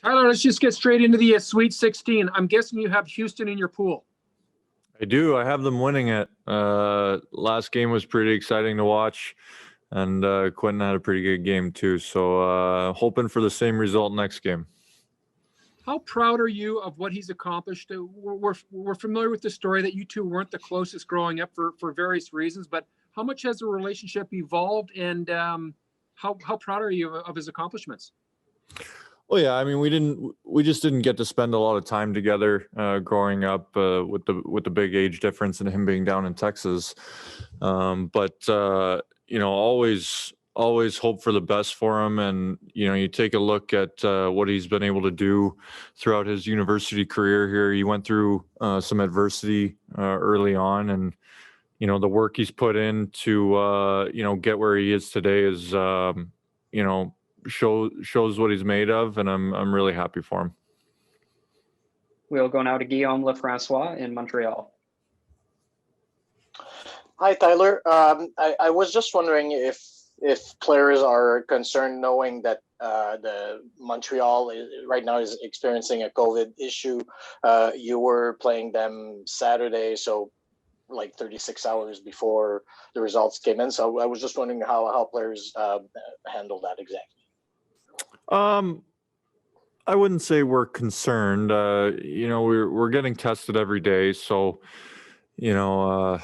Tyler, let's just get straight into the Sweet 16. I'm guessing you have Houston in your pool. I do. I have them winning it. Last game was pretty exciting to watch, and Quentin had a pretty good game too. So hoping for the same result next game. How proud are you of what he's accomplished? We're familiar with the story that you two weren't the closest growing up for various reasons, but how much has the relationship evolved, and how proud are you of his accomplishments? Well, yeah, I mean, we just didn't get to spend a lot of time together growing up with the big age difference and him being down in Texas. But always hope for the best for him. And you take a look at what he's been able to do throughout his university career here. He went through some adversity early on, and the work he's put in to get where he is today is shows what he's made of, and I'm really happy for him. We'll go now to Guillaume Lefrancois in Montreal. Hi, Tyler. I was just wondering if players are concerned knowing that the Montreal right now is experiencing a COVID issue. You were playing them Saturday, so like 36 hours before the results came in. So I was just wondering how players handle that exactly. I wouldn't say we're concerned. We're getting tested every day, so the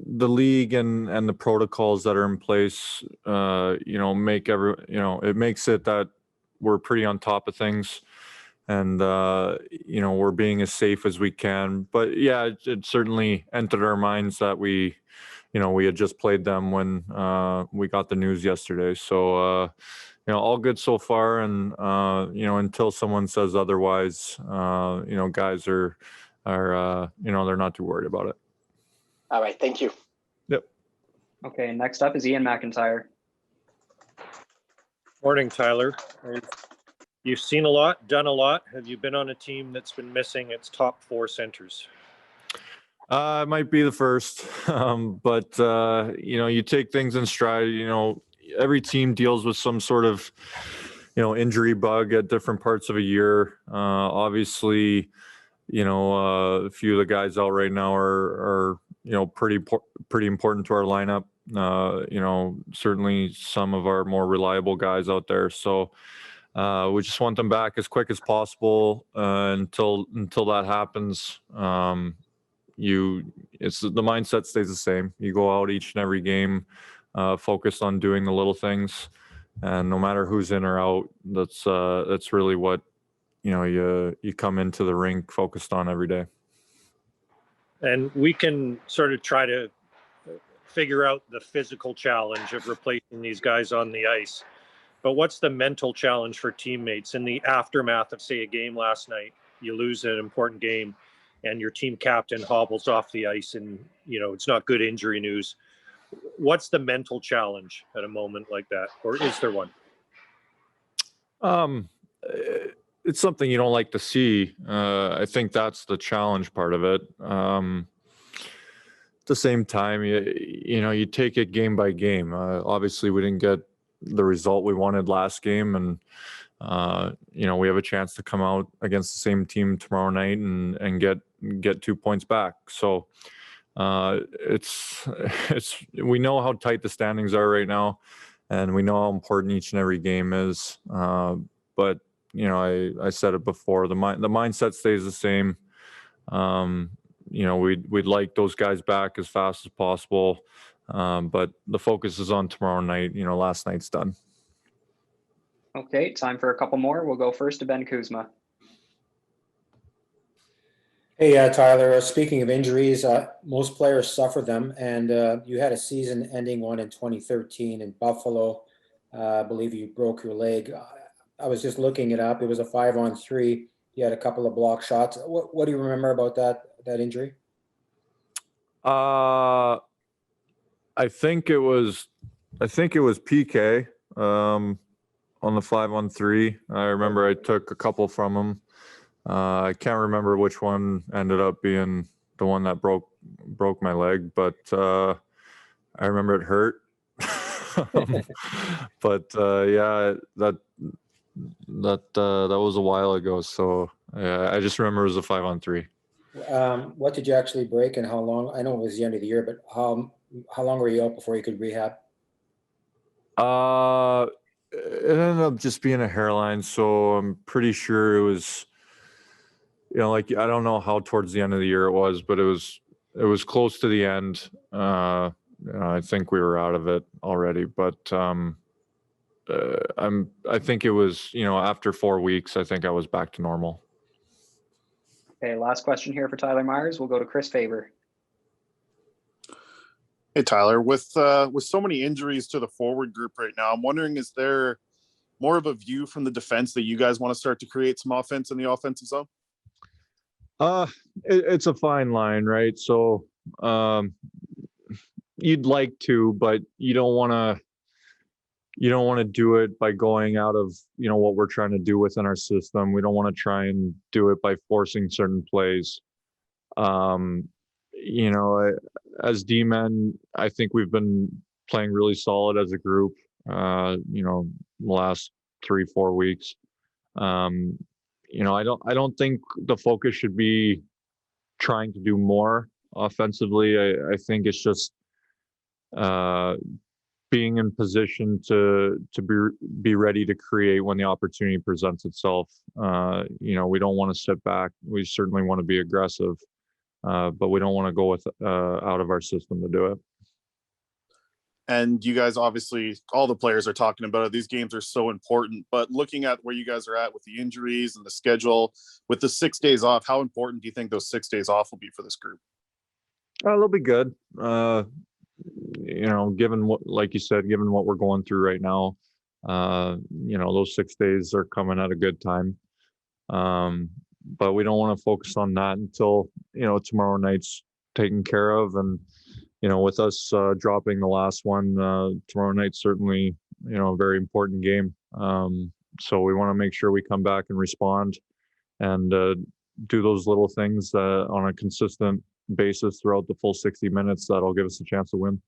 league and the protocols that are in place, it makes it that we're pretty on top of things, and we're being as safe as we can. But yeah, it certainly entered our minds that we had just played them when we got the news yesterday. So all good so far, and until someone says otherwise, guys are they're not too worried about it. All right, thank you. Yep. Okay, next up is Ian McIntyre. Morning, Tyler. You've seen a lot, done a lot. Have you been on a team that's been missing its top 4 centers? It might be the first, but you take things in stride. Every team deals with some sort of injury bug at different parts of a year. Obviously, a few of the guys out right now are pretty important to our lineup. Certainly some of our more reliable guys out there. So we just want them back as quick as possible until that happens. The mindset stays the same. You go out each and every game focused on doing the little things, and no matter who's in or out, that's really what you come into the rink focused on every day. And we can sort of try to figure out the physical challenge of replacing these guys on the ice, but what's the mental challenge for teammates in the aftermath of, say, a game last night? You lose an important game and your team captain hobbles off the ice, and it's not good injury news. What's the mental challenge at a moment like that, or is there one? It's something you don't like to see. I think that's the challenge part of it. At the same time, you take it game by game. Obviously, we didn't get the result we wanted last game, and we have a chance to come out against the same team tomorrow night and get 2 points back. So we know how tight the standings are right now, and we know how important each and every game is. But I said it before, the mindset stays the same. We'd like those guys back as fast as possible, but the focus is on tomorrow night. Last night's done. Okay, time for a couple more. We'll go first to Ben Kuzma. Hey, Tyler, speaking of injuries, most players suffer them, and you had a season-ending one in 2013 in Buffalo. I believe you broke your leg. I was just looking it up. It was a 5-on-3. You had a couple of block shots. What do you remember about that injury? I think it was PK on the 5-on-3. I remember I took a couple from him. I can't remember which one ended up being the one that broke my leg, but I remember it hurt. But yeah, that was a while ago. So I just remember it was a 5-on-3. What did you actually break and how long? I know it was the end of the year, but how long were you out before you could rehab? It ended up just being a hairline, so I'm pretty sure it was, like, I don't know how towards the end of the year it was, but it was close to the end. I think we were out of it already, but I think it was, after 4 weeks, I think I was back to normal. Okay, last question here for Tyler Myers. We'll go to Chris Faber. Hey Tyler, with so many injuries to the forward group right now, I'm wondering, is there more of a view from the defense that you guys want to start to create some offense in the offensive zone? It's a fine line, right? So you'd like to, but you don't want to do it by going out of what we're trying to do within our system. We don't want to try and do it by forcing certain plays. As D-men, I think we've been playing really solid as a group, the last 3-4 weeks. I don't think the focus should be trying to do more offensively. I think it's just being in position to be ready to create when the opportunity presents itself. We don't want to sit back. We certainly want to be aggressive. But we don't want to go out of our system to do it. And you guys, obviously, all the players are talking about it. These games are so important. But looking at where you guys are at with the injuries and the schedule, with the 6 days off, how important do you think those 6 days off will be for this group? They'll be good. Given what, like you said, given what we're going through right now, those 6 days are coming at a good time. But we don't want to focus on that until, tomorrow night's taken care of. And, with us dropping the last one, tomorrow night's certainly, a very important game. So we want to make sure we come back and respond and do those little things on a consistent basis throughout the full 60 minutes that'll give us a chance to win.